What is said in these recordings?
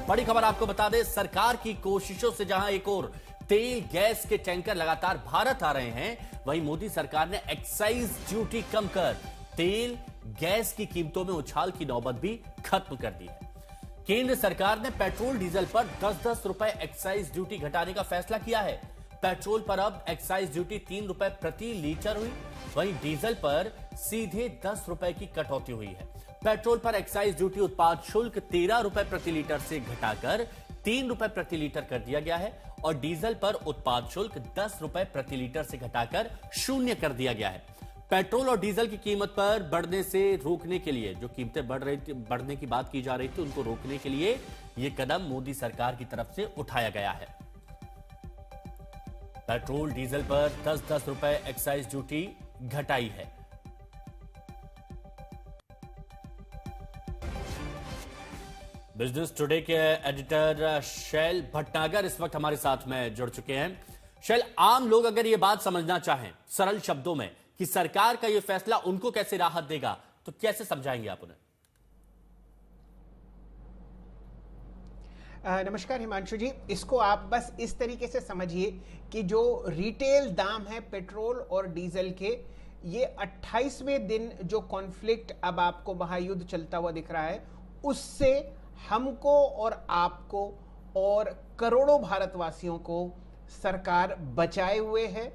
बड़ी खबर आपको बता दें, सरकार की कोशिशों से जहां एक और तेल गैस के टैंकर लगातार भारत आ रहे हैं, वहीं मोदी सरकार ने एक्साइज ड्यूटी कम कर तेल गैस की कीमतों में उछाल की नौबत भी खत्म कर दी है। केंद्र सरकार ने पेट्रोल डीजल पर 10-10 रुपए एक्साइज ड्यूटी घटाने का फैसला किया है। पेट्रोल पर अब एक्साइज ड्यूटी 3 रुपए प्रति लीटर हुई, वहीं डीजल पर सीधे 10 रुपए की कटौती हुई है। पेट्रोल पर एक्साइज ड्यूटी उत्पाद शुल्क 13 रुपए प्रति लीटर से घटाकर 3 रुपए प्रति लीटर कर दिया गया है और डीजल पर उत्पाद शुल्क 10 रुपए प्रति लीटर से घटाकर 0 कर दिया गया है। पेट्रोल और डीजल की कीमत पर बढ़ने से रोकने के लिए, जो कीमतें बढ़ने की बात की जा रही थी, उनको रोकने के लिए यह कदम मोदी सरकार की तरफ से उठाया गया है। पेट्रोल डीजल पर 10-10 रुपए एक्साइज ड्यूटी घटाई है। बिजनेस टुडे के एडिटर शैल भटनागर इस वक्त हमारे साथ में जुड़ चुके हैं। शैल, आम लोग अगर यह बात समझना चाहें सरल शब्दों में कि सरकार का यह फैसला उनको कैसे राहत देगा, तो कैसे समझाएंगे आप उन्हें? नमस्कार हिमांशु जी, इसको आप बस इस तरीके से समझिए कि जो रिटेल दाम है पेट्रोल और डीजल के, ये 28वें दिन जो कॉन्फ्लिक्ट अब आपको महायुद्ध चलता हुआ दिख रहा है, उससे हमको और आपको और करोड़ों भारतवासियों को सरकार बचाए हुए है।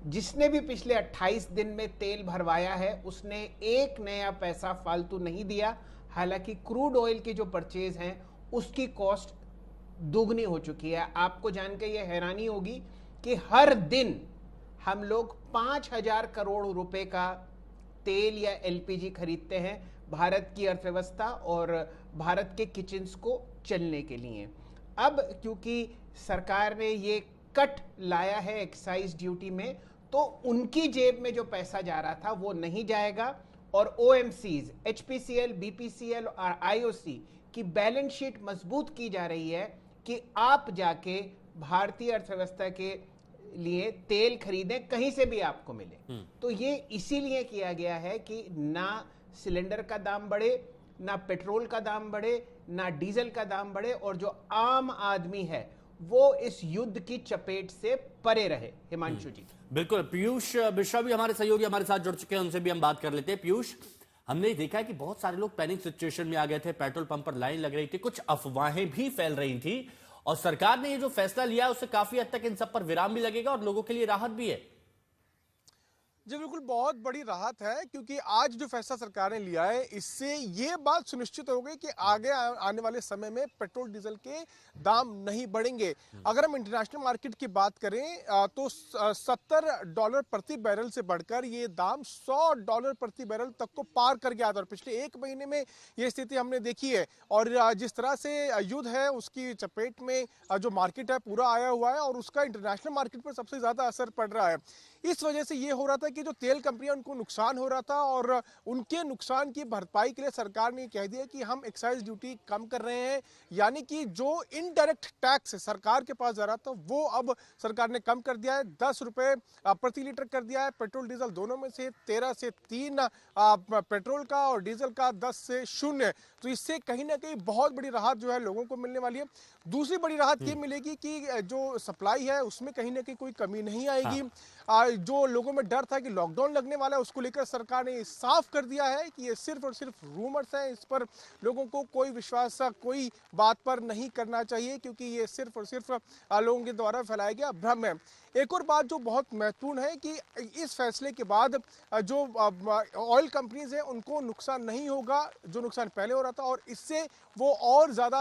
जिसने भी पिछले 28 दिन में तेल भरवाया है उसने एक नया पैसा फालतू नहीं दिया। हालांकि क्रूड ऑयल की जो परचेज है उसकी कॉस्ट दुगनी हो चुकी है। आपको जानकर यह हैरानी होगी कि हर दिन हम लोग 5,000 करोड़ रुपए का तेल या एलपीजी खरीदते हैं भारत की अर्थव्यवस्था और भारत के किचन्स को चलने के लिए। अब क्योंकि सरकार ने ये कट लाया है एक्साइज ड्यूटी में, तो उनकी जेब में जो पैसा जा रहा था वो नहीं जाएगा और ओएमसीज, एचपीसीएल, बीपीसीएल और आईओसी की बैलेंस शीट मजबूत की जा रही है कि आप जाके भारतीय अर्थव्यवस्था के लिए तेल खरीदें, कहीं से भी आपको मिले। तो ये इसीलिए किया गया है कि ना सिलेंडर का दाम बढ़े, ना पेट्रोल का दाम बढ़े, ना डीजल का दाम बढ़े और जो आम आदमी है वो इस युद्ध की चपेट से परे रहे। हिमांशु जी, बिल्कुल। पीयूष मिश्रा भी हमारे सहयोगी हमारे साथ जुड़ चुके हैं, उनसे भी हम बात कर लेते हैं। पीयूष, हमने देखा है कि बहुत सारे लोग पैनिक सिचुएशन में आ गए थे, पेट्रोल पंप पर लाइन लग रही थी, कुछ अफवाहें भी फैल रही थी और सरकार ने ये जो फैसला लिया उससे काफी हद तक इन सब पर विराम भी लगेगा और लोगों के लिए राहत भी है। जी बिल्कुल, बहुत बड़ी राहत है क्योंकि आज जो फैसला सरकार ने लिया है इससे ये बात सुनिश्चित हो गई कि आगे आने वाले समय में पेट्रोल डीजल के दाम नहीं बढ़ेंगे। अगर हम इंटरनेशनल मार्केट की बात करें तो $70 प्रति बैरल से बढ़कर ये दाम $100 प्रति बैरल तक को पार कर गया था और पिछले एक महीने में ये स्थिति हमने देखी है। और जिस तरह से युद्ध है उसकी चपेट में जो मार्केट है पूरा आया हुआ है और उसका इंटरनेशनल मार्केट पर सबसे ज्यादा असर पड़ रहा है। इस वजह से ये हो रहा था कि जो तेल कंपनियां उनको नुकसान हो रहा था और उनके नुकसान की भरपाई के लिए सरकार ने कह दिया कि हम एक्साइज ड्यूटी कम कर रहे हैं, यानी कि जो इनडायरेक्ट टैक्स सरकार के पास जा रहा था वो अब सरकार ने कम कर दिया है। 10 रुपए प्रति लीटर कर दिया है। पेट्रोल डीजल दोनों में से 13 से 3 पेट्रोल का और डीजल का 10 से 0। तो इससे कहीं ना कहीं बहुत बड़ी राहत जो है लोगों को मिलने वाली है। दूसरी बड़ी राहत ये मिलेगी कि जो सप्लाई है उसमें कहीं ना कहीं कोई कमी नहीं आएगी। जो लोगों में डर था कि लॉकडाउन लगने वाला है उसको लेकर सरकार ने साफ कर दिया है कि ये सिर्फ और सिर्फ रूमर्स है। इस पर लोगों को कोई विश्वास कोई बात पर नहीं करना चाहिए क्योंकि ये सिर्फ और सिर्फ लोगों के द्वारा फैलाया गया भ्रम है। एक और बात जो बहुत महत्वपूर्ण है कि इस फैसले के बाद जो ऑयल कंपनीज हैं उनको नुकसान नहीं होगा जो नुकसान पहले हो रहा था और इससे वो और ज़्यादा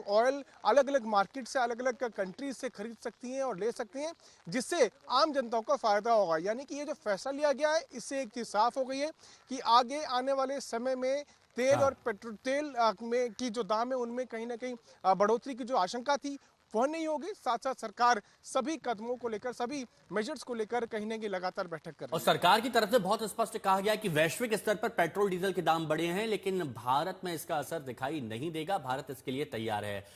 ऑयल अलग अलग मार्केट से अलग अलग कंट्रीज से खरीद सकती हैं और ले सकती हैं, जिससे आम जनता को फायदा होगा। यानी कि ये जो फैसला लिया गया है इससे एक चीज़ साफ हो गई है कि आगे आने वाले समय में तेल और पेट्रोल तेल में की जो दाम है उनमें कहीं ना कहीं बढ़ोतरी की जो आशंका थी वह नहीं होगी। साथ साथ सरकार सभी कदमों को लेकर, सभी मेजर्स को लेकर कहीं ना कहीं लगातार बैठक कर रही है। और सरकार की तरफ से बहुत स्पष्ट कहा गया कि वैश्विक स्तर पर पेट्रोल डीजल के दाम बढ़े हैं लेकिन भारत में इसका असर दिखाई नहीं देगा, भारत इसके लिए तैयार है।